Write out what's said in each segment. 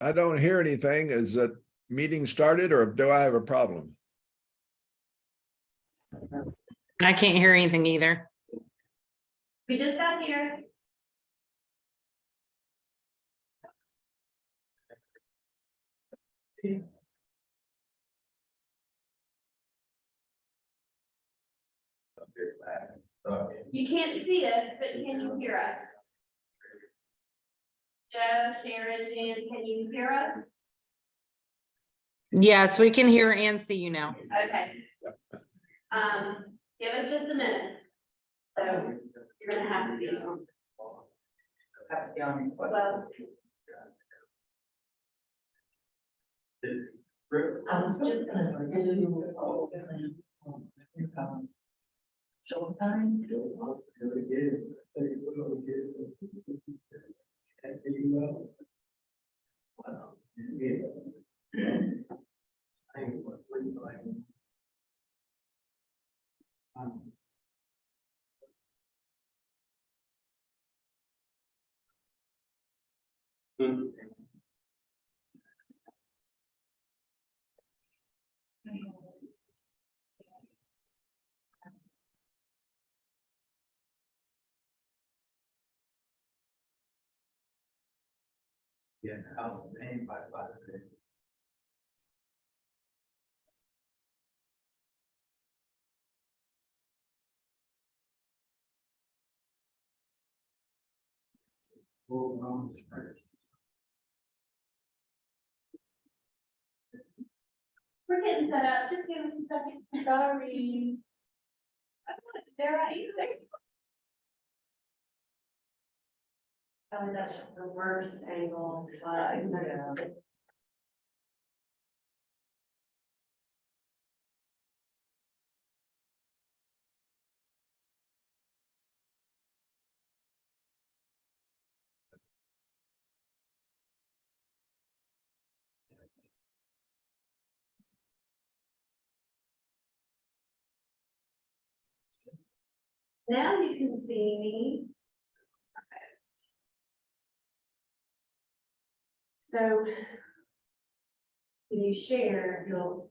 I don't hear anything. Is that meeting started or do I have a problem? I can't hear anything either. We just got here. You can't see us, but can you hear us? Joe, Sharon, Jan, can you hear us? Yes, we can hear and see you now. Okay. Give us just a minute. So you're gonna have to be on. Well, I was just gonna do. Showtime. Yeah, I was paying by. we're getting set up. Just give us a second. Sorry. There I am. Oh, that's just the worst angle. Now you can see me. So when you share, you'll.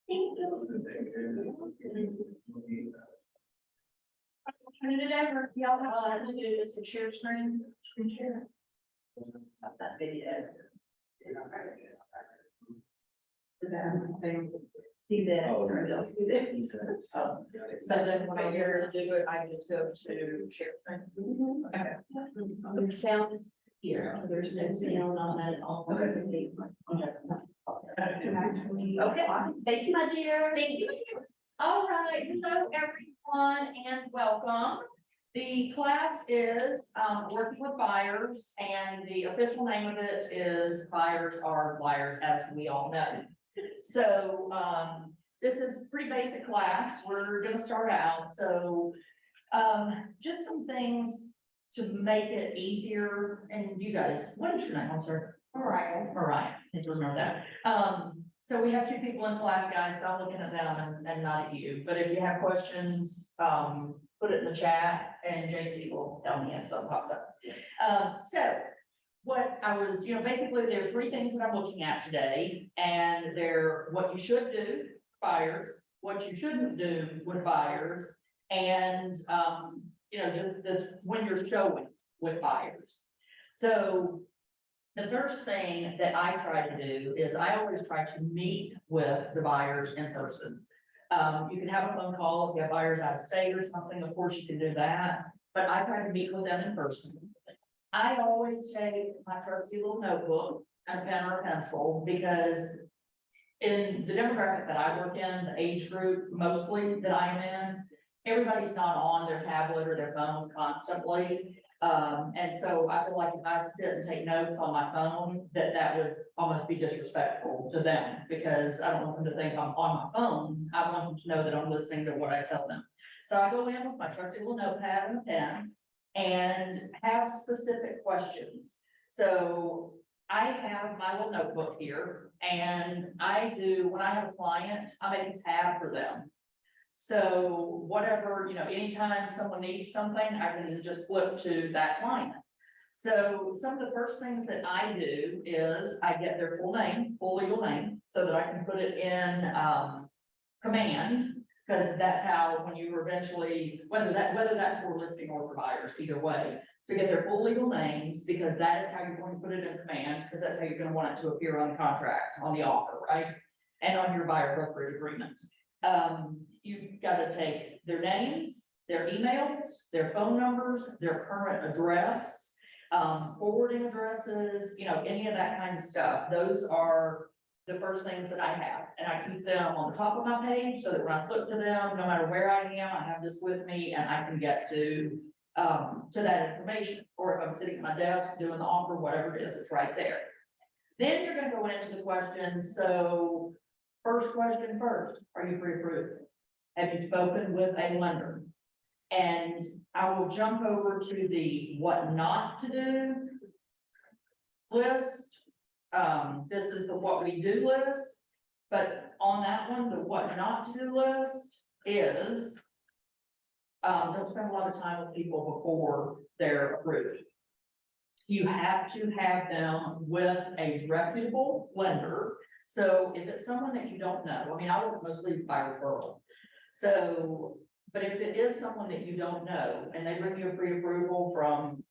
Thank you. Turn it over. Y'all have all I have to do is to share screen share. That video. See this, or they'll see this. So then when I hear to do it, I just go to share. Okay. The sound is here, so there's no sound on that. Okay, thank you, my dear. Thank you. All right, hello everyone and welcome. The class is working with buyers and the official name of it is Buyers Are Liars, as we all know. So this is pretty basic class. We're gonna start out. So just some things to make it easier. And you guys, what is your name? I'm sorry. All right, need to remember that. So we have two people in class, guys. I'm looking at them and not at you. But if you have questions, put it in the chat and JC will tell me if something pops up. So what I was, basically there are three things that I'm looking at today, and they're what you should do, buyers, what you shouldn't do with buyers, and just when you're showing with buyers. So the first thing that I try to do is I always try to meet with the buyers in person. You can have a phone call if you have buyers out of state or something, of course you can do that, but I try to meet with them in person. I always take my trusty little notebook and a pen or a pencil, because in the demographic that I work in, the age group mostly that I am in, everybody's not on their tablet or their phone constantly. And so I feel like if I sit and take notes on my phone, that would almost be disrespectful to them, because I don't want them to think I'm on my phone. I want them to know that I'm listening to what I tell them. So I go in with my trusty little notepad and a pen, and have specific questions. So I have my little notebook here, and I do, when I have a client, I make a tab for them. So whatever, anytime someone needs something, I can just flip to that client. So some of the first things that I do is I get their full name, full legal name, so that I can put it in command, because that's how, when you eventually, whether that's for listing or for buyers, either way. So get their full legal names, because that is how you're going to put it in command, because that's how you're going to want it to appear on the contract, on the offer, right? And on your buyer brokerage agreement. You've got to take their names, their emails, their phone numbers, their current address, forwarding addresses, any of that kind of stuff. Those are the first things that I have, and I keep them on the top of my page so that when I flip to them, no matter where I am, I have this with me and I can get to that information. Or if I'm sitting at my desk doing the offer, whatever it is, it's right there. Then you're going to go into the questions. So first question first, are you pre-approved? Have you spoken with a lender? And I will jump over to the what not to do list. This is the what we do list, but on that one, the what not to do list is don't spend a lot of time with people before they're approved. You have to have them with a reputable lender. So if it's someone that you don't know, I work mostly by referral. So, but if it is someone that you don't know and they bring you a pre-approval from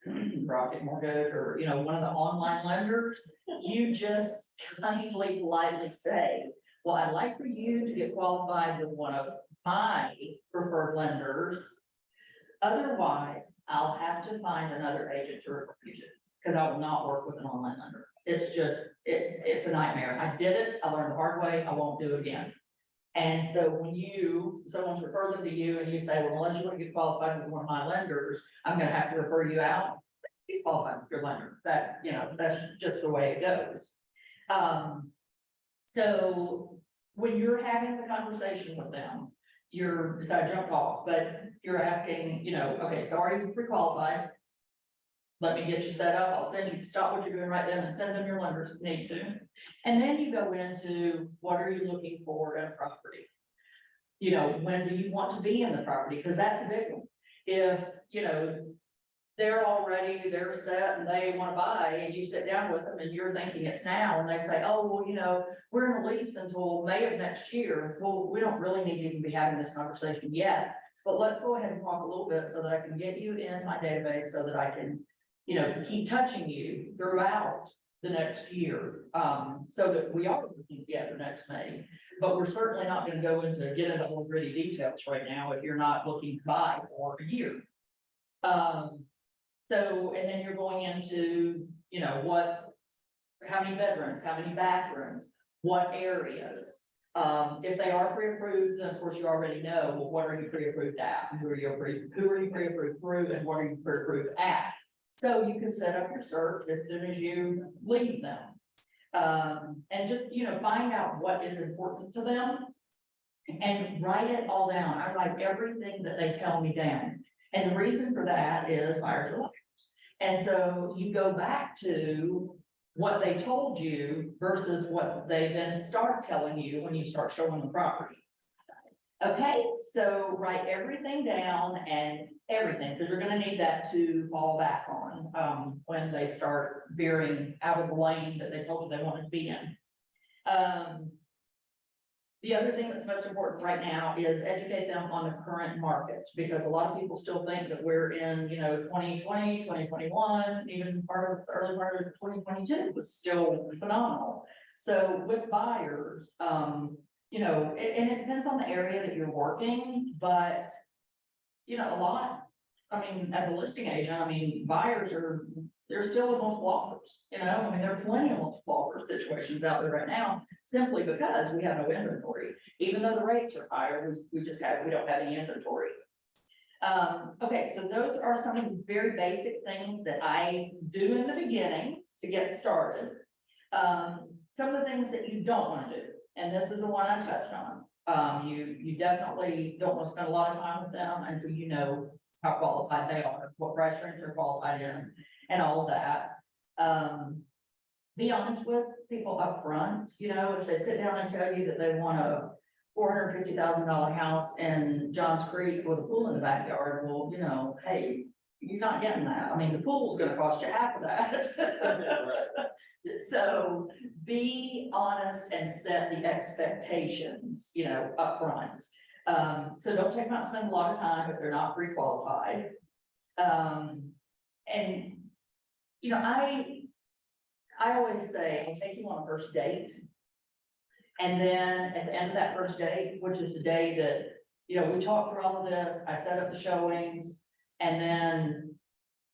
Rocket Mortgage or, one of the online lenders, you just kindly, politely say, well, I'd like for you to get qualified with one of my preferred lenders. Otherwise, I'll have to find another agent to refer you to, because I will not work with an online lender. It's just, it's a nightmare. I did it. I learned the hard way. I won't do it again. And so when someone's referred them to you and you say, well, unless you want to get qualified with one of my lenders, I'm going to have to refer you out, get qualified with your lender. That, that's just the way it goes. So when you're having the conversation with them, I jumped off, but you're asking, okay, so are you pre-qualified? Let me get you set up. I'll send you, stop what you're doing right then and send them your lenders if you need to. And then you go into what are you looking for in a property? When do you want to be in the property? Because that's a big one. If, they're set and they want to buy and you sit down with them and you're thinking it's now and they say, oh, well, we're in a lease until May of next year. Well, we don't really need to even be having this conversation yet, but let's go ahead and talk a little bit so that I can get you in my database so that I can keep touching you throughout the next year, so that we are working together next May. But we're certainly not going to get into all gritty details right now if you're not looking to buy for a year. So, and then you're going into, how many bedrooms, how many bathrooms, what areas. If they are pre-approved, then of course you already know, well, what are you pre-approved at? Who are you pre-approved through and what are you pre-approved at? So you can set up your search as soon as you leave them. And just, find out what is important to them and write it all down. I write everything that they tell me down. And the reason for that is buyers are liars. And so you go back to what they told you versus what they then start telling you when you start showing the properties. Okay, so write everything down and everything, because you're going to need that to fall back on when they start veering out of the lane that they told you they wanted to be in. The other thing that's most important right now is educate them on the current market, because a lot of people still think that we're in, 2020, 2021, even part of the early part of 2022 was still phenomenal. So with buyers, and it depends on the area that you're working, but, as a listing agent, buyers there's still a multiple offers, there are plenty of multiple offer situations out there right now, simply because we have no inventory. Even though the rates are higher, we don't have any inventory. Okay, so those are some of the very basic things that I do in the beginning to get started. Some of the things that you don't want to do, and this is the one I touched on. You definitely don't want to spend a lot of time with them until you know how qualified they are, what price range they're qualified in, and all of that. Be honest with people up front. You know, if they sit down and tell you that they want a $450,000 house in Johns Creek with a pool in the backyard, well, you know, hey, you're not getting that. I mean, the pool's gonna cost you half of that. So be honest and set the expectations, you know, up front. So don't take them out and spend a lot of time if they're not pre-qualified. And, you know, I always say, I'll take you on a first date. And then at the end of that first date, which is the day that, you know, we talk through all of this, I set up the showings, and then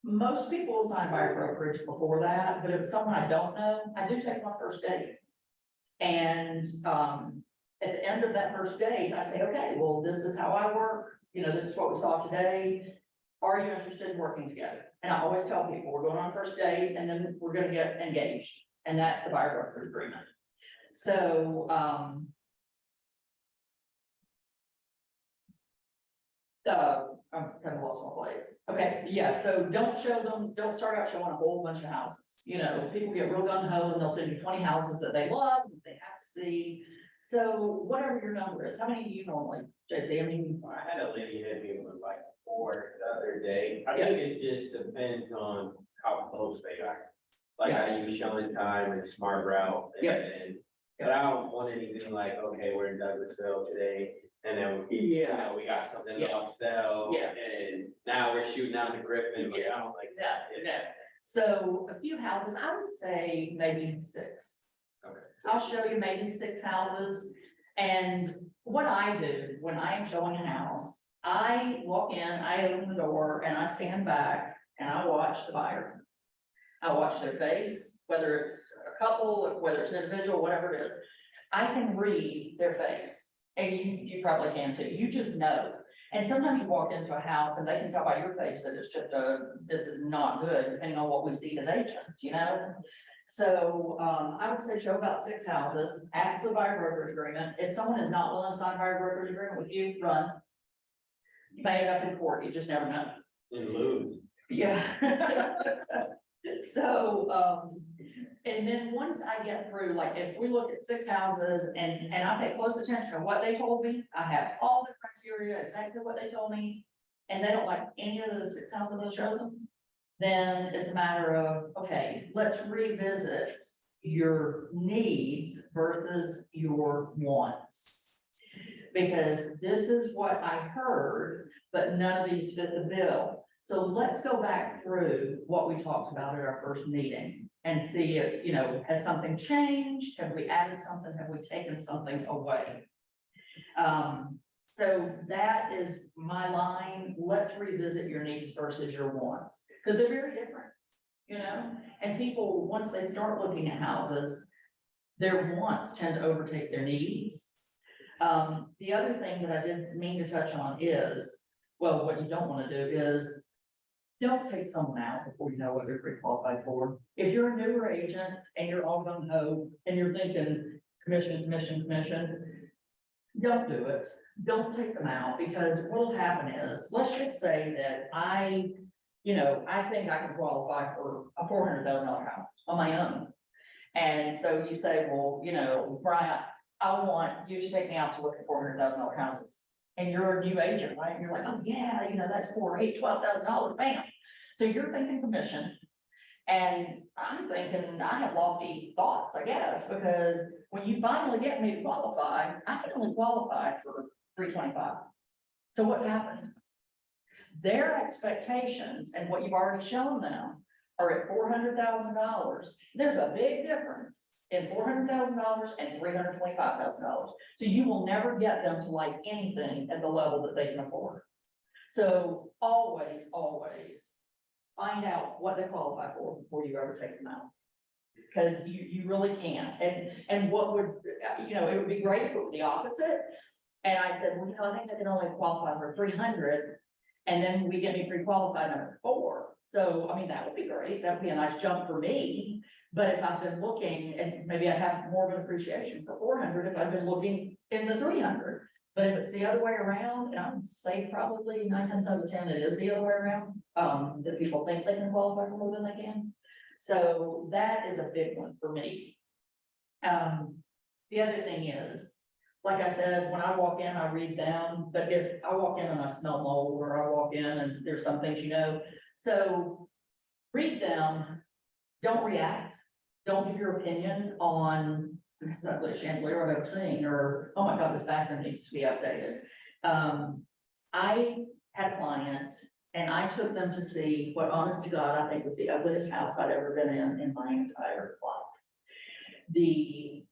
most people will sign buyer brokerage before that, but if it's someone I don't know, I do take my first date. And, at the end of that first date, I say, okay, well, this is how I work, you know, this is what we saw today. Are you interested in working together? And I always tell people, we're going on a first date, and then we're gonna get engaged, and that's the buyer brokerage agreement. So, I'm kind of lost my place. Okay, yeah, so don't start out showing a whole bunch of houses. You know, people get real gung ho and they'll send you 20 houses that they love, that they have to see. So whatever your number is, how many do you normally, JC? I mean, I had a lady hit me with like 4 the other day. I Yeah. think it just depends on how close they are. Like Yeah. I use showing time and smart route. Yeah. And, but I don't want anything like, okay, we're in Douglasville today. And then, you know, we got something Yeah. else though. Yeah. And now we're shooting out the Griffin. Like, I don't like that. no. So a few houses, I would say maybe 6. Okay. I'll show you maybe 6 houses. And what I do when I am showing a house, I walk in, I open the door, and I stand back and I watch the buyer. I watch their face, whether it's a couple, whether it's an individual, whatever it is. I can read their face, and you probably can too. You just know. And sometimes you walk into a house and they can tell by your face that it's just this is not good, depending on what we see as agents, you know? So, I would say show about 6 houses, ask for the buyer brokerage agreement. If someone is not willing to sign a buyer brokerage agreement with you, run. You may end up in court, you just never know. And lose. Yeah. So, and then once I get through, like, if we look at 6 houses and I pay close attention to what they told me, I have all the criteria, exactly what they told me, and they don't like any of the 6 houses I show them, then it's a matter of, okay, let's revisit your needs versus your wants. Because this is what I heard, but none of these fit the bill. So let's go back through what we talked about at our first meeting and see if, you know, has something changed? Have we added something? Have we taken something away? So that is my line. Let's revisit your needs versus your wants, because they're very different, you know? And people, once they start looking at houses, their wants tend to overtake their needs. The other thing that I didn't mean to touch on is, well, what you don't want to do is don't take someone out before you know what you're pre-qualified for. If you're a newer agent and you're all gung ho and you're thinking commission, don't do it. Don't take them out, because what'll happen is, let's just say that I think I can qualify for a $400,000 house on my own. And so you say, well, you know, Brian, I want you to take me out to look at $400,000 houses. And you're a new agent, right? And you're like, oh yeah, you know, that's $12,000, bam. So you're thinking commission. And I'm thinking, I have lofty thoughts, I guess, because when you finally get me to qualify, I can only qualify for $325. So what's happened? Their expectations and what you've already shown them are at $400,000. There's a big difference in $400,000 and $325,000. So you will never get them to like anything at the level that they can afford. So always find out what they qualify for before you ever take them out. Because you really can't. And what would, you know, it would be great if it were the opposite. And I said, well, you know, I think I can only qualify for 300. And then we get me pre-qualified number 4. So, I mean, that would be great. That would be a nice jump for me. But if I've been looking, and maybe I have more of an appreciation for 400, if I've been looking in the 300, But if it's the other way around, and I would say probably 9 times out of 10, it is the other way around, that people think they can qualify for more than they can. So that is a big one for me. The other thing is, like I said, when I walk in, I read them, but if I walk in and I smell mold, or I walk in and there's some things, so read them, don't react, don't give your opinion on this ugly chandelier I've ever seen, or, oh my God, this bathroom needs to be updated. I had a client and I took them to see what, honest to God, I think was the ugliest house I'd ever been in my entire life. The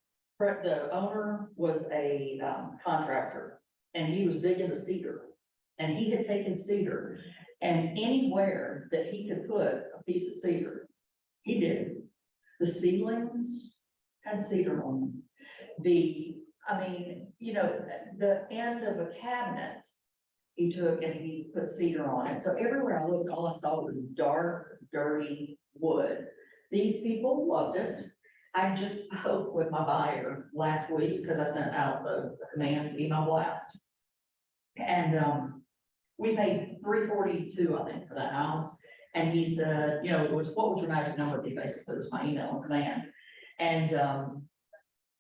owner was a contractor, and he was big into cedar. And he had taken cedar, and anywhere that he could put a piece of cedar, he did. The ceilings had cedar on them. The end of a cabinet, he took and he put cedar on it. So everywhere I looked, all I saw was dark, dirty wood. These people loved it. I just spoke with my buyer last week because I sent out the command email blast. And we paid $342, I think, for that house. And he said, it was, what would your magic number be? Basically, it was my email and command. And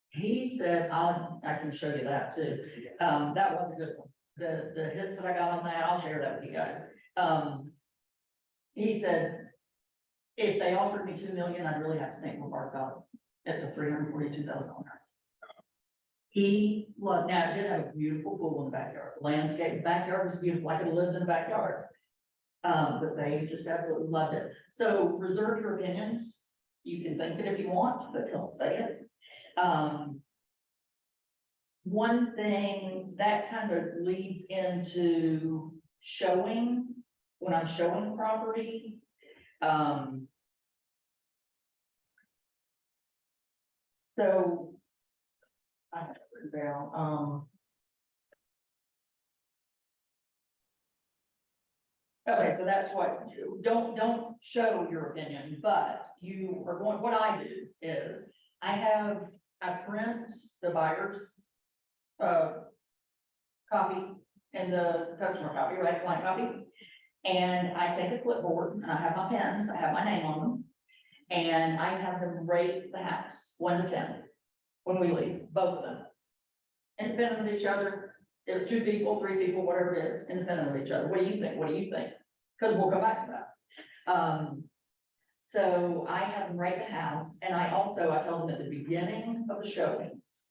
he said, I can show you that too. That was a good one. The hits that I got on that, I'll share that with you guys. He said, if they offered me $2 million, I'd really have to think more about it. It's a $342,000 house. He loved, now it did have a beautiful pool in the backyard. The landscape, backyard was beautiful. I could have lived in the backyard. But they just absolutely loved it. So reserve your opinions. You can think it if you want, but don't say it. One thing that kind of leads into showing, when I'm showing property, so I have it written down. Okay, so that's what, don't show your opinion, but you are going, what I do is I print the buyer's copy and the customer copy, right, blank copy. And I take a clipboard and I have my pens, I have my name on them. And I have them rate the house, 1 to 10, when we leave, both of them. Independent of each other. If it's 2 people, 3 people, whatever it is, independent of each other. What do you think? What do you think? Because we'll come back to that. So I have them rate the house, and I tell them at the beginning of the showings,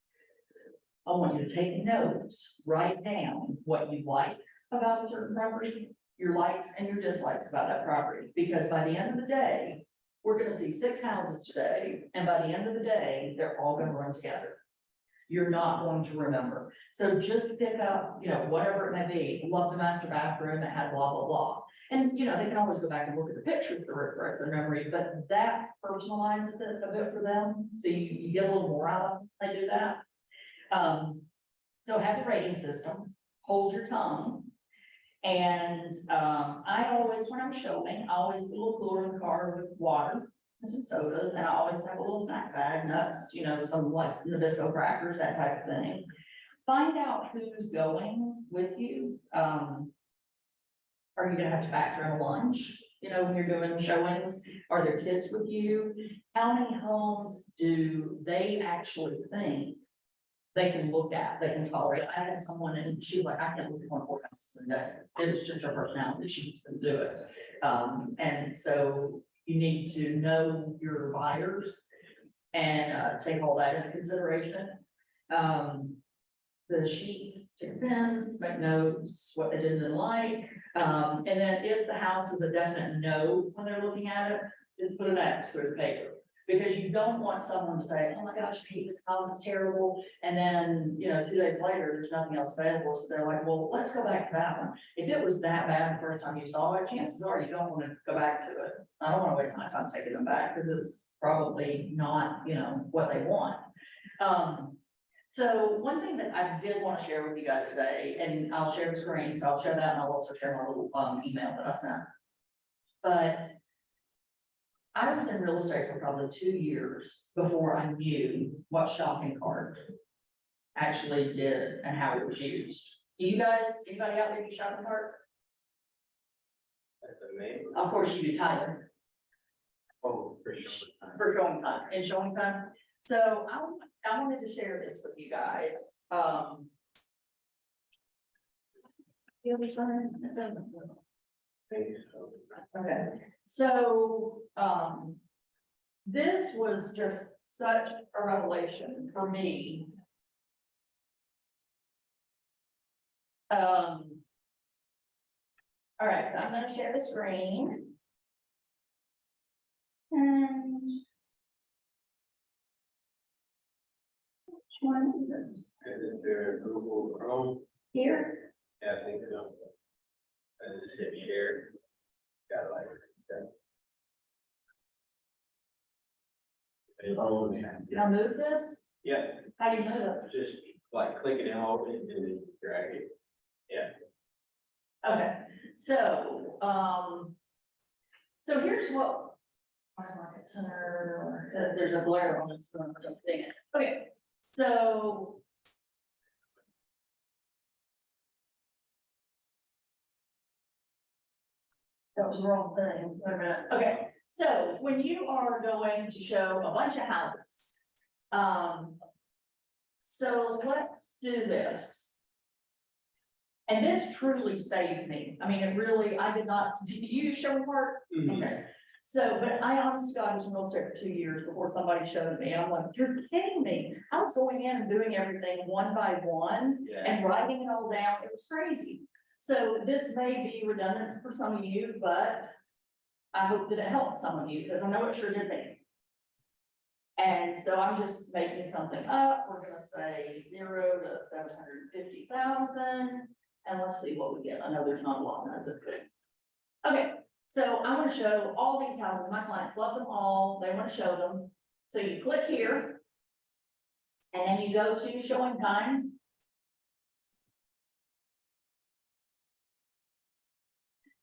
I want you to take notes, write down what you like about a certain property, your likes and your dislikes about that property. Because by the end of the day, we're gonna see 6 houses today, and by the end of the day, they're all gonna run together. You're not going to remember. So just pick up, whatever it may be. Love the master bathroom that had blah, blah, blah. And, they can always go back and look at the pictures to refresh their memory, but that personalizes it a bit for them. So you get a little more out of them when they do that. So have the rating system, hold your tongue. And I always, when I'm showing, I always put a little cooler in the car with water and some sodas, and I always have a little snack bag, nuts, some like Nabisco crackers, that type of thing. Find out who's going with you. Are you gonna have to factor in a lunch, when you're doing showings? Are there kids with you? How many homes do they actually think they can look at, they can tolerate? I had someone and she was like, I can't look at 24 houses a day. It was just her personality, she just couldn't do it. And so you need to know your buyers and take all that into consideration. The sheets, take pens, make notes, what they didn't like. And then if the house is a definite no when they're looking at it, just put an X through the paper. Because you don't want someone to say, oh my gosh, I hate this house, it's terrible. And then, 2 days later, there's nothing else available. So they're like, well, let's go back to that one. If it was that bad the first time you saw it, chances are you don't want to go back to it. I don't want to waste my time taking them back because it's probably not, what they want. So one thing that I did want to share with you guys today, and I'll share the screen, so I'll share that, and I'll also share my little email that I sent. But I was in real estate for probably 2 years before I knew what shopping cart actually did and how it was used. Do you guys, anybody out there use shopping cart? That's amazing. Of course you do, Tyler, Oh, for sure. for showing time, and showing time. So I wanted to share this with you guys. The other side? Thank you so much. Okay, so, this was just such a revelation for me. All right, so I'm gonna share the screen. And. Which one is it? Is it your Google Chrome? Here? Yeah, I think so. And just hit share. Got like that. Oh, man. Did I move this? Yeah, How do you move it? just like click it and hold it and then drag it. Okay, so, so here's what. Market Center, there's a blur on this, so I'm just saying it. Okay, so. That was the wrong thing. Wait a minute. Okay, so when you are going to show a bunch of houses. So let's do this. And this truly saved me. I mean, it really, I did not, did you use showing part? Okay, so, but I honestly, God, I was in real estate for 2 years before somebody showed me. I'm like, you're kidding me. I was going in and doing everything one by one Yeah. and writing it all down. It was crazy. So this may be redundant for some of you, but I hope that it helps some of you because I know it sure did me. And so I'm just making something up. We're gonna say 0 to 750,000. And let's see what we get. I know there's not a lot, that's good. Okay, so I want to show all these houses. My clients love them all. They want to show them. So you click here. And then you go to showing time.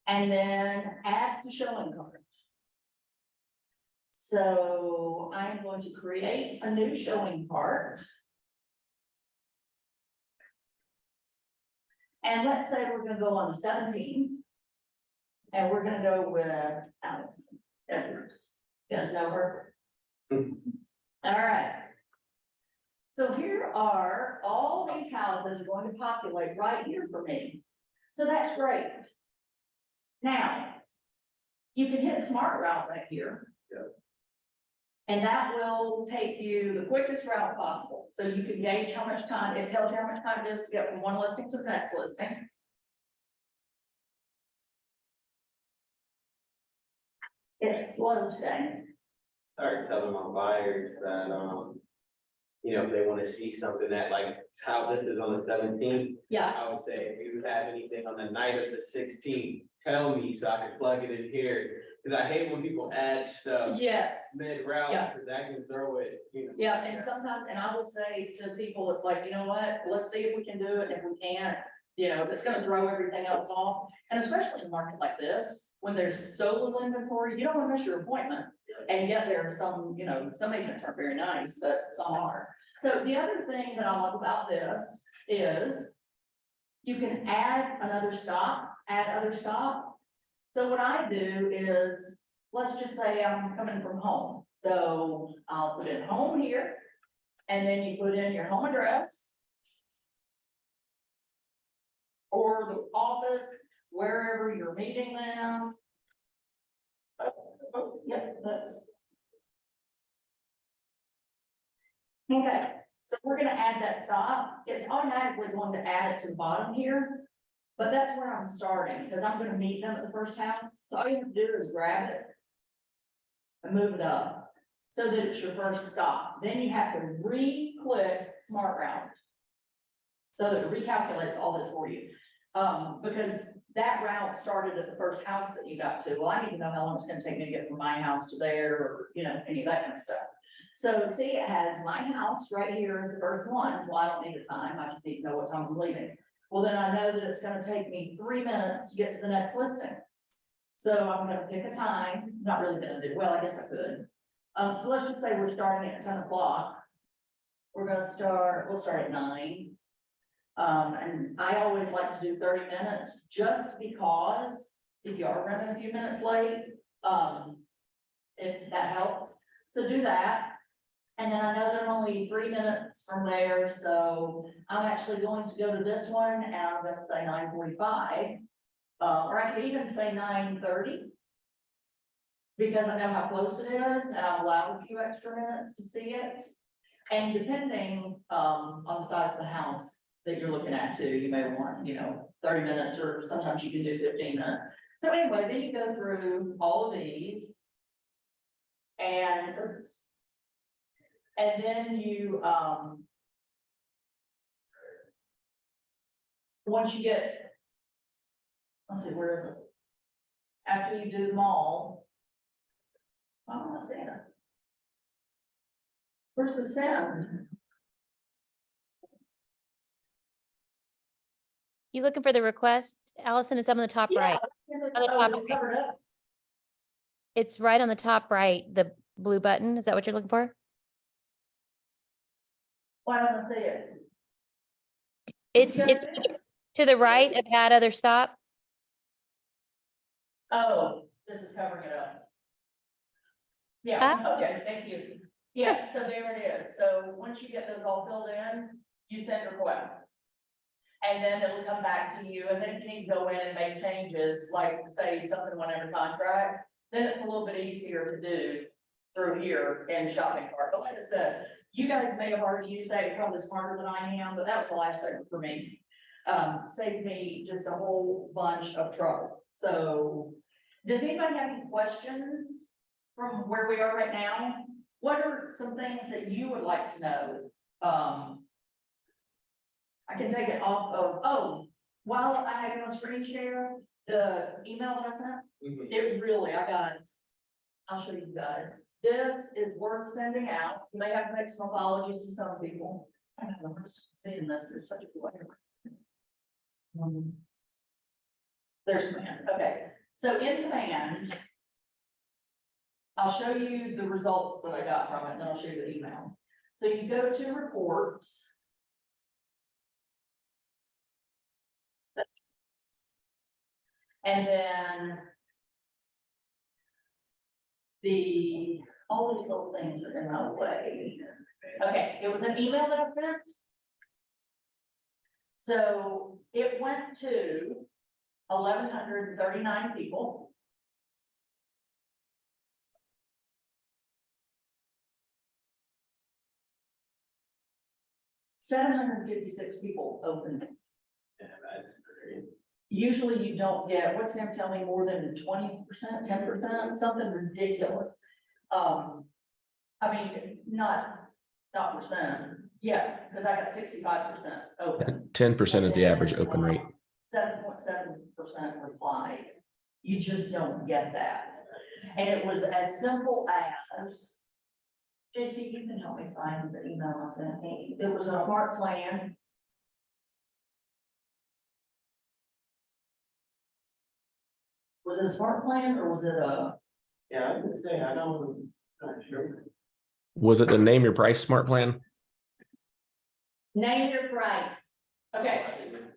And then add to showing card. So I'm going to create a new showing cart. And let's say we're gonna go on to 17. And we're gonna go with Alison Edwards. You guys know her? All right. So here are all these houses going to populate right here for me. So that's great. Now, you can hit Smart Route right here. Yep. And that will take you the quickest route possible. So you can gauge how much time, it tells you how much time it is to get from one listing to the next listing. It's slow today. Start telling my buyers that, you know, if they want to see something that like how this is on the 17th, Yeah, I would say, if you have anything on the night of the 16th, tell me so I can plug it in here. Cause I hate when people add stuff yes. mid-route, Yeah. cause that can throw it, you know. Yeah, and sometimes, and I will say to people, it's like, you know what, let's see if we can do it, if we can't, you know, it's gonna throw everything else off. And especially in a market like this, when there's so little inventory, you don't wanna miss your appointment. And yet there are some, you know, some agents aren't very nice, but some are. So the other thing that I love about this is you can add another stop, add other stop. So what I do is, let's just say I'm coming from home. So I'll put in home here, and then you put in your home address. Or the office, wherever you're meeting them. Oh, yep, that's. Okay, so we're gonna add that stop. It's automatically going to add it to the bottom here. But that's where I'm starting, because I'm gonna meet them at the first house. So all you have to do is grab it. And move it up, so that it's your first stop. Then you have to re-click Smart Route. So that it recalculates all this for you. Because that route started at the first house that you got to. Well, I need to know how long it's gonna take me to get from my house to there, or, you know, any of that kind of stuff. So see, it has my house right here as the first one. Well, I don't need a time, I just need to know what time I'm leaving. Well, then I know that it's gonna take me 3 minutes to get to the next listing. So I'm gonna pick a time, not really gonna do, well, I guess I could. So let's just say we're starting at 10 o'clock. we'll start at 9. And I always like to do 30 minutes, just because if you are running a few minutes late, if that helps. So do that. And then I know they're only 3 minutes from there, so I'm actually going to go to this one and I'm gonna say 9:45. Or I could even say 9:30. Because I know how close it is and I'm allowed a few extra minutes to see it. And depending, on the size of the house that you're looking at too, you may want, 30 minutes, or sometimes you can do 15 minutes. So anyway, then you go through all of these. And then you, once you get, let's see, where is it? After you do them all. I'm not saying it. Where's the sound? You looking for the request? Allison, it's up on the top right. On the top it's right. covered up. It's right on the top right, the blue button. Is that what you're looking for? Why don't I see it? It's Yes. to the right of add other stop. Oh, this is covering it up. Yeah, okay, thank you. Yeah, so there it is. So once you get those all filled in, you send requests. And then it'll come back to you, and then if you need to go in and make changes, like say something went under contract, then it's a little bit easier to do through here in shopping cart. But like I said, you guys may have already used that, you're probably smarter than I am, but that was the lifesaver for me. Saved me just a whole bunch of trouble. So does anybody have any questions from where we are right now? What are some things that you would like to know? I can take it off of, while I have it on screen share, the email that I sent, it really, I'll show you guys. This is worth sending out. You may have to make some apologies to some people. I don't know, we're seeing this, there's such a glare. There's command, okay. So in command, I'll show you the results that I got from it, and then I'll show you the email. So you go to reports. And then all these little things are in my way. Okay, it was an email that I sent. So it went to 1,139 people. $756 people opened it. Yeah, that's great. Usually you don't get, what's him tell me, more than 20%, 10%, something ridiculous. I mean, not percent, yeah, because I got 65% open. 10% is the average open rate. 7.7% replied. You just don't get that. And it was as simple as, JC, you can help me find the email I sent. It was a smart plan. Was it a smart plan or was it a? Yeah, I was gonna say, not sure. Was it the name your price smart plan? Name your price. Okay,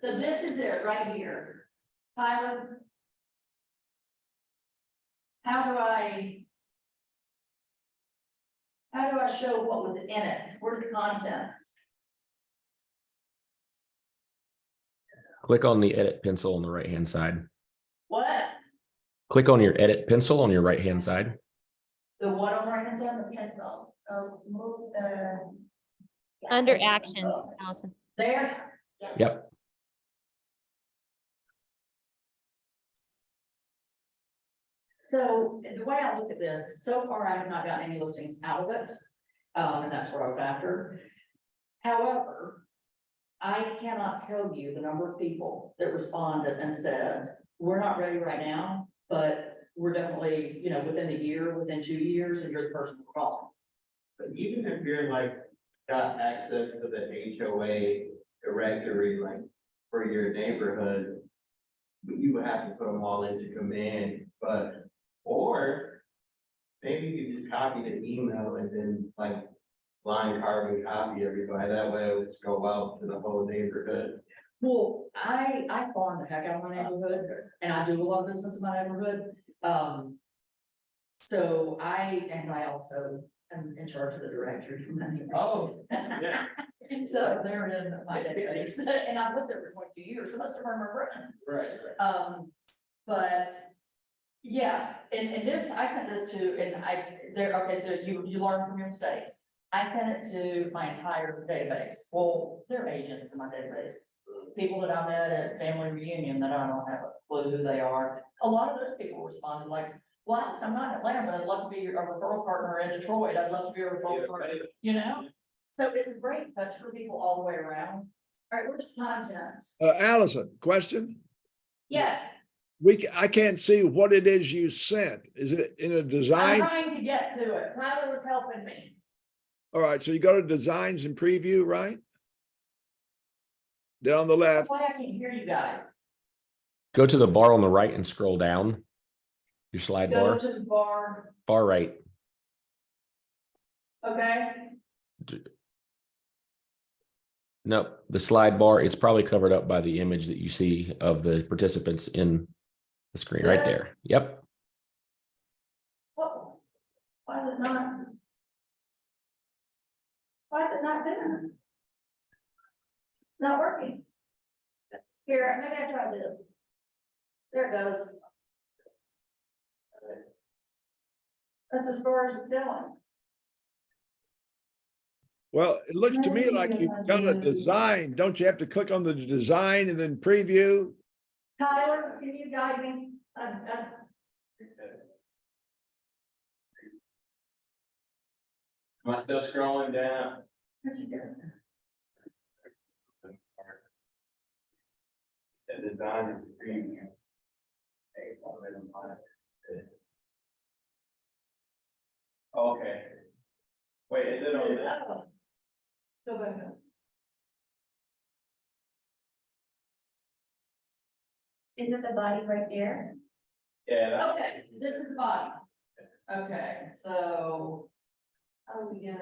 so this is it right here. Tyler. How do I show what was in it? Where's the content? Click on the edit pencil on the right hand side. What? Click on your edit pencil on your right hand side. The what on the right hand side? The pencil. So move the. Under actions, Allison. There. Yep. So the way I look at this, so far I have not gotten any listings out of it. And that's what I was after. However, I cannot tell you the number of people that responded and said, we're not ready right now, but we're definitely, within a year, within 2 years, and you're the person we're calling. But even if you're like, got access to the HOA directory, like for your neighborhood, you would have to put them all into command, or maybe you just copy the email and then like line carbon copy everybody, that way it'll just go out to the whole neighborhood. Well, I farm the heck out of my neighborhood and I do a lot of business in my neighborhood. So I also am in charge of the directory from that. Oh, yeah. And so they're in my database and I've lived there for 22 years, so most of them are friends. Right. But yeah, and this, I sent this to, and okay, so you learn from your mistakes. I sent it to my entire database. Well, they're agents in my database. People that I met at family reunion that I don't have a clue who they are. A lot of those people responded like, well, I'm not in Atlanta, but I'd love to be a referral partner in Detroit. I'd love to be a referral partner, you know? So it's a great touch for people all the way around. All right, where's the content? Allison, question? Yeah, I can't see what it is you sent. Is it in a I'm design? trying to get to it. Tyler was helping me. All right, so you go to designs and preview, right? Down the left. Why I can't hear you guys. Go to the bar on the right and scroll down. Your slide Go bar, to the bar, far right. okay? Nope, the slide bar, it's probably covered up by the image that you see of the participants in the screen right there. Yep. What? Why is it not? Why is it not doing? Not working. Here, maybe I try this. There it goes. That's as far as it's going. Well, it looks to me like you've got a design. Don't you have to click on the design and then preview? Tyler, can you guide me? Am I still scrolling down? The design is green. Okay. Wait, is it on this? Oh. Go back up. Is it the body right there? Yeah. that- Okay, this is the body. Okay, so. How do we get it?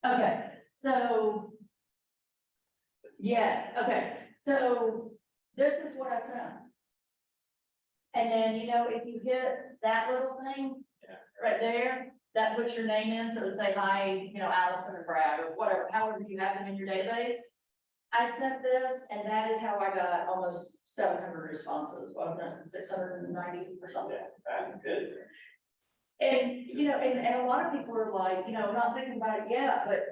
Okay, so. Yes, okay, so this is what I sent. And then, you know, if you hit that little thing. Yeah. Right there, that puts your name in, so it would say, hi, you know, Allison and Brad, or whatever, however you have them in your database. I sent this, and that is how I got almost 700 responses, wasn't it, 690 or something? That's good. And, you know, and a lot of people are like, you know, not thinking about it yet, but,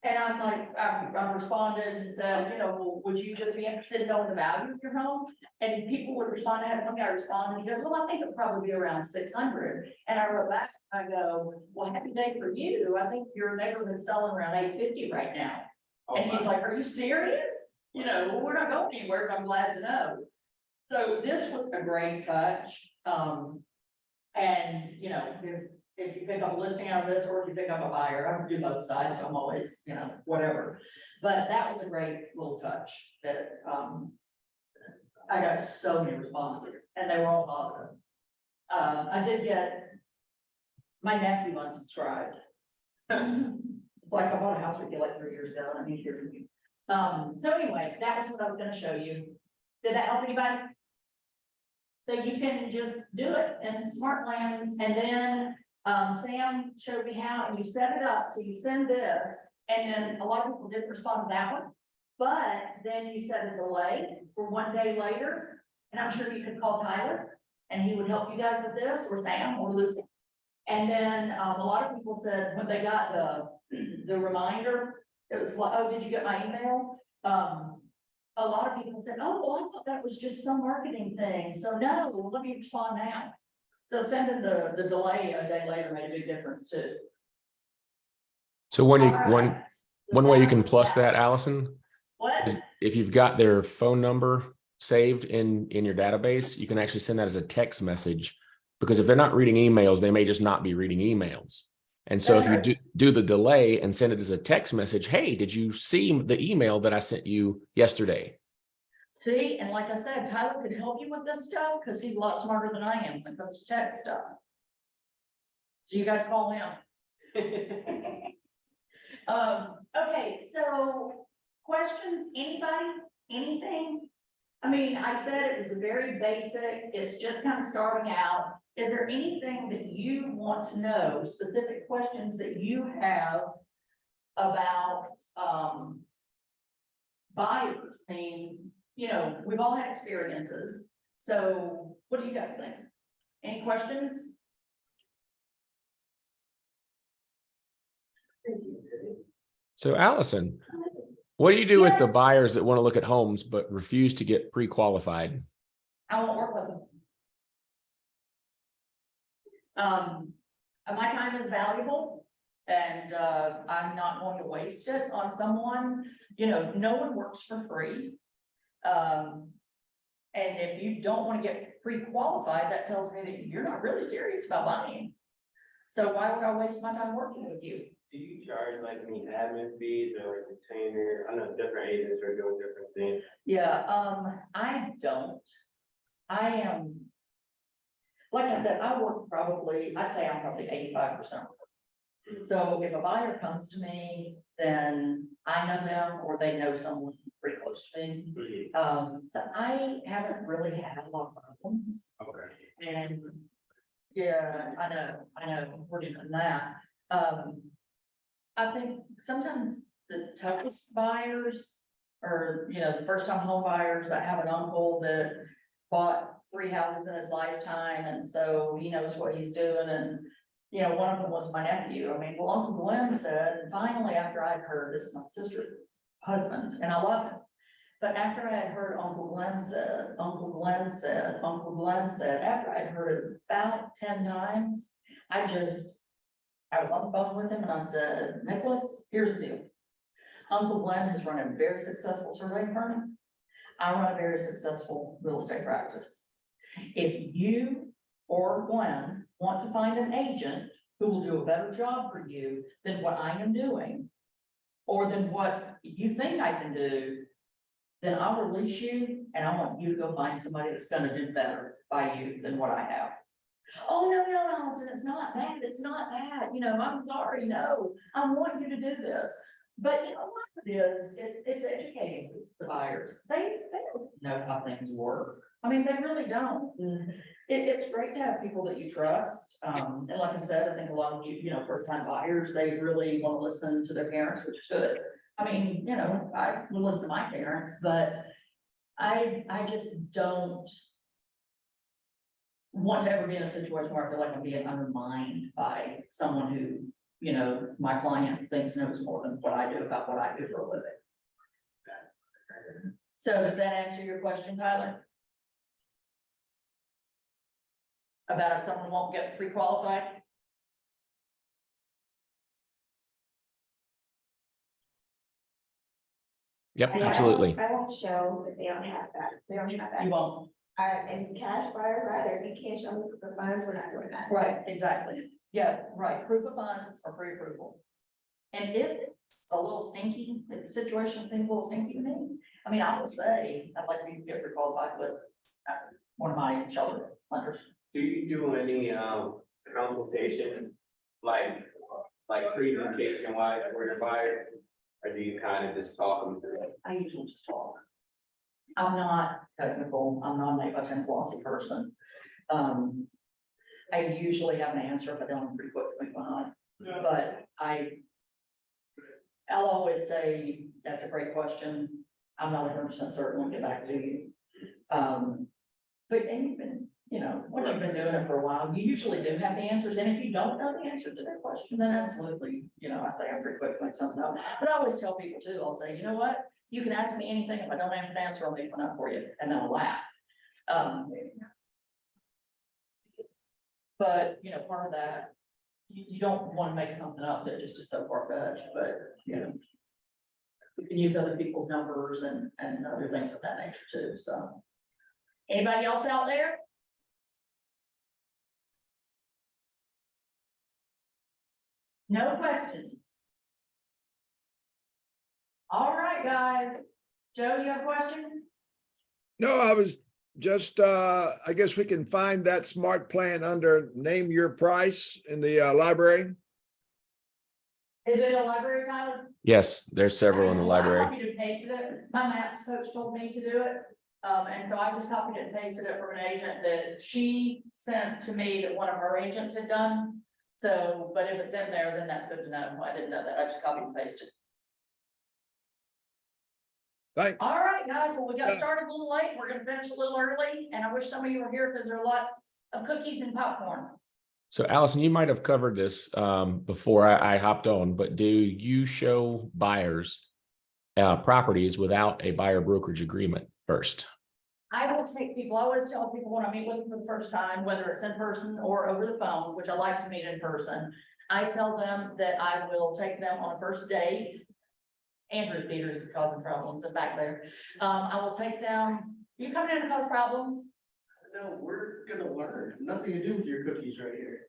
and I'm like, I responded and said, you know, well, would you just be interested in knowing the value of your home? And people would respond, I had one guy respond, and he goes, well, I think it'll probably be around 600. And I wrote back, I go, well, happy day for you. I think your neighborhood's selling around 850 right now. Oh, And he's wow. like, are you serious? You know, well, we're not going anywhere, but I'm glad to know. So this was a great touch. And, you know, if you pick up a listing out of this, or if you pick up a buyer, I do both sides, so I'm always, you know, whatever. But that was a great little touch that, I got so many responses, and they were all positive. I did get my nephew unsubscribed. It's like, I bought a house with you like 3 years ago, and I need to hear from you. So anyway, that was what I was gonna show you. Did that help anybody? So you can just do it in Smart Plans, and then, Sam showed me how, and you set it up, so you send this, and then a lot of people didn't respond to that one. But then you set a delay for 1 day later, and I'm sure you could call Tyler, and he would help you guys with this, or Sam, or Lucy. And then, a lot of people said when they got the reminder, it was like, oh, did you get my email? A lot of people said, oh, well, I thought that was just some marketing thing. So no, well, let me respond now. So sending the delay a day later made a big difference too. So when you, All one, right. one way you can plus that, Allison, is What? if you've got their phone number saved in your database, you can actually send that as a text message. Because if they're not reading emails, they may just not be reading emails. And so if you do the delay and send it as a text message, hey, did you see the email that I sent you yesterday? See, and like I said, Tyler could help you with this stuff because he's a lot smarter than I am when it comes to tech stuff. So you guys call him. Okay, so questions, anybody, anything? I mean, I said it was very basic, it's just kind of starting out. Is there anything that you want to know, specific questions that you have about, buyers? I mean, you know, we've all had experiences, so what do you guys think? Any questions? So Allison, what do you do with the Yeah. buyers that want to look at homes but refuse to get pre-qualified? I won't work with them. My time is valuable and, I'm not going to waste it on someone, you know, no one works for free. And if you don't want to get pre-qualified, that tells me that you're not really serious about buying. So why would I waste my time working with you? Do you charge like any admin fees or retainer? I know different agents are doing different things. Yeah, I don't. I am, like I said, I work probably, I'd say I'm probably 85%. So if a buyer comes to me, then I know them or they know someone pretty close to me. So I haven't really had a lot of problems. Okay. And yeah, I know, fortunate in that. I think sometimes the toughest buyers are, you know, the first time home buyers that have an uncle that bought 3 houses in his lifetime. And so he knows what he's doing. And, you know, one of them was my nephew. I mean, well, Uncle Glenn said, and finally, after I'd heard, this is my sister's husband, and I love him. But after I had heard Uncle Glenn said, Uncle Glenn said, Uncle Glenn said, after I'd heard it about 10 times, I was on the phone with him and I said, Nicholas, here's the deal. Uncle Glenn has run a very successful survey firm. I run a very successful real estate practice. If you or Glenn want to find an agent who will do a better job for you than what I am doing, or than what you think I can do, then I'll release you and I want you to go find somebody that's gonna do better by you than what I have. Oh, no, Allison, it's not that, it's not that, you know, I'm sorry, no, I want you to do this. But you know what it is, it's educating the buyers. They don't know how things work. I mean, they really don't. And it's great to have people that you trust. And like I said, I think a lot of you know, first time buyers, they really want to listen to their parents, which is good. I mean, you know, I will listen to my parents, but I just don't want to ever be in a situation where I feel like I'm being undermined by someone who, you know, my client thinks knows more than what I do about what I do for a living. So does that answer your question, Tyler? About if someone won't get pre-qualified? Yep, Yeah, absolutely. I won't show that they don't have that, they don't have that. You won't. And cash buyers either, if you can't show me the funds, we're not doing that. Right, exactly. Yeah, right. Proof of funds or pre-approval. And if it's a little stinky, if the situation seems a little stinky to me, I mean, I will say, I'd like to get pre-qualified with one of my shelter lenders. Do you do any consultation, like presentation wise for your buyer? Or do you kind of just talk them through it? I usually just talk. I'm not technical, I'm not a glossy person. I usually have an answer if I don't pretty quick to make behind, but I'll always say, that's a great question. I'm not 100% certain, we'll get back to you. But and you've been, you know, once you've been doing it for a while, you usually do have the answers. And if you don't know the answer to their question, then absolutely, you know, I say I'm pretty quick to make something up. But I always tell people too, I'll say, you know what? You can ask me anything. If I don't have the answer, I'll make one up for you. And then I'll laugh. But, you know, part of that, you don't want to make something up that just is so far-fetched, but, you know, you can use other people's numbers and other things of that nature too, so. Anybody else out there? No questions? All right, guys. Joe, you have a question? No, I was just, I guess we can find that smart plan under name your price in the library. Is it a library, Tyler? Yes, there's several in the Well, I library. copied and pasted it. My maps coach told me to do it. And so I just copied and pasted it from an agent that she sent to me that one of her agents had done. So, but if it's in there, then that's good to know. I didn't know that. I just copied and pasted. Thanks. All right, guys, well, we got Yeah. started a little late. We're gonna finish a little early, and I wish some of you were here because there are lots of cookies and popcorn. So Allison, you might have covered this before I hopped on, but do you show buyers properties without a buyer brokerage agreement first? I will take people, I always tell people when I meet with them for the first time, whether it's in person or over the phone, which I like to meet in person. I tell them that I will take them on a first date. Andrew Peters is causing problems back there. I will take them, you coming in to cause problems? No, we're gonna learn. Nothing to do with your cookies right here.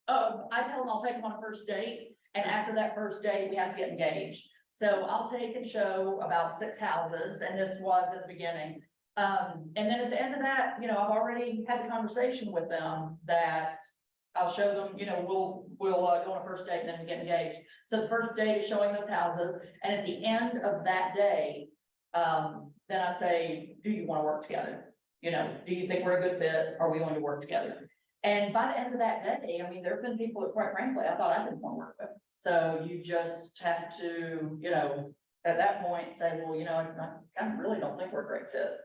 I tell them I'll take them on a first date, and after that first date, we have to get engaged. So I'll take and show about 6 houses, and this was at the beginning. And then at the end of that, I've already had the conversation with them that I'll show them, we'll go on a first date and then we get engaged. So the first date is showing those houses, and at the end of that day, then I say, do you want to work together? Do you think we're a good fit? Are we going to work together? And by the end of that day, I mean, there have been people that quite frankly, I thought I didn't want to work with. So you just have to, at that point say, well, I really don't think we're a great fit.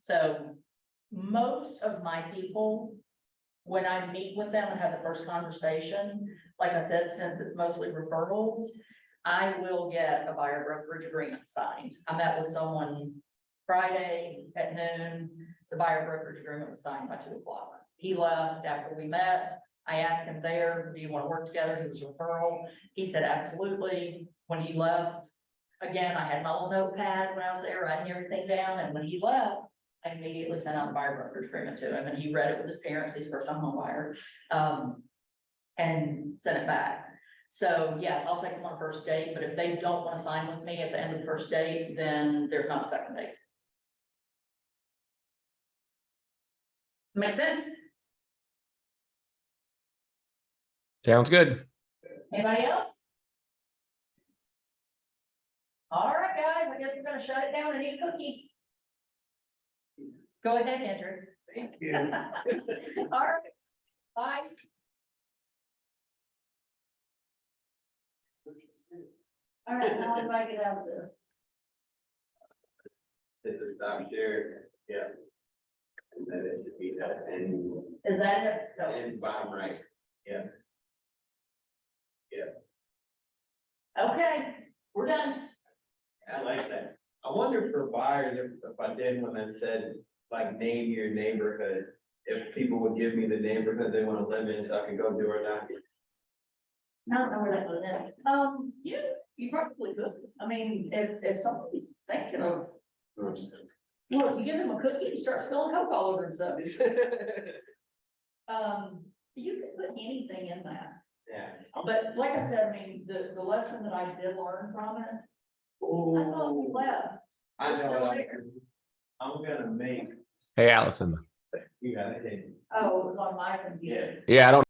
So most of my people, when I meet with them and have the first conversation, like I said, since it's mostly referrals, I will get a buyer brokerage agreement signed. I met with someone Friday at noon. The buyer brokerage agreement was signed by 2 o'clock. He left after we met. I asked him there, do you want to work together? He was a referral. He said, absolutely. When he left, again, I had my little notepad when I was there, writing everything down. And when he left, I immediately sent out the buyer brokerage agreement to him, and he read it with his parents. He's first time home buyer, and sent it back. So yes, I'll take them on a first date, but if they don't want to sign with me at the end of the first date, then there's not a second date. Make sense? Sounds good. Anybody else? All right, guys, I guess we're gonna shut it down and eat cookies. Go ahead, Andrew. Thank you. All right, bye. All right, now if I get out of this. Hit the stop share, yeah. And then it should be that and Is that it? No. bottom right, yeah. Okay, we're done. I like that. I wonder for buyers, if I did when I said, like, name your neighborhood, if people would give me the neighborhood they want to live in, so I can go door knocking. I don't know where that goes in. You probably could. I mean, if somebody's thinking of, well, you give them a cookie, he starts spilling Coke all over himself. You can put anything in that. Yeah. But like I said, I mean, the lesson that I did learn from it, I thought we left. I know what I'm gonna make. Hey, Allison. You got it. Oh, it was on my computer. Yeah, I don't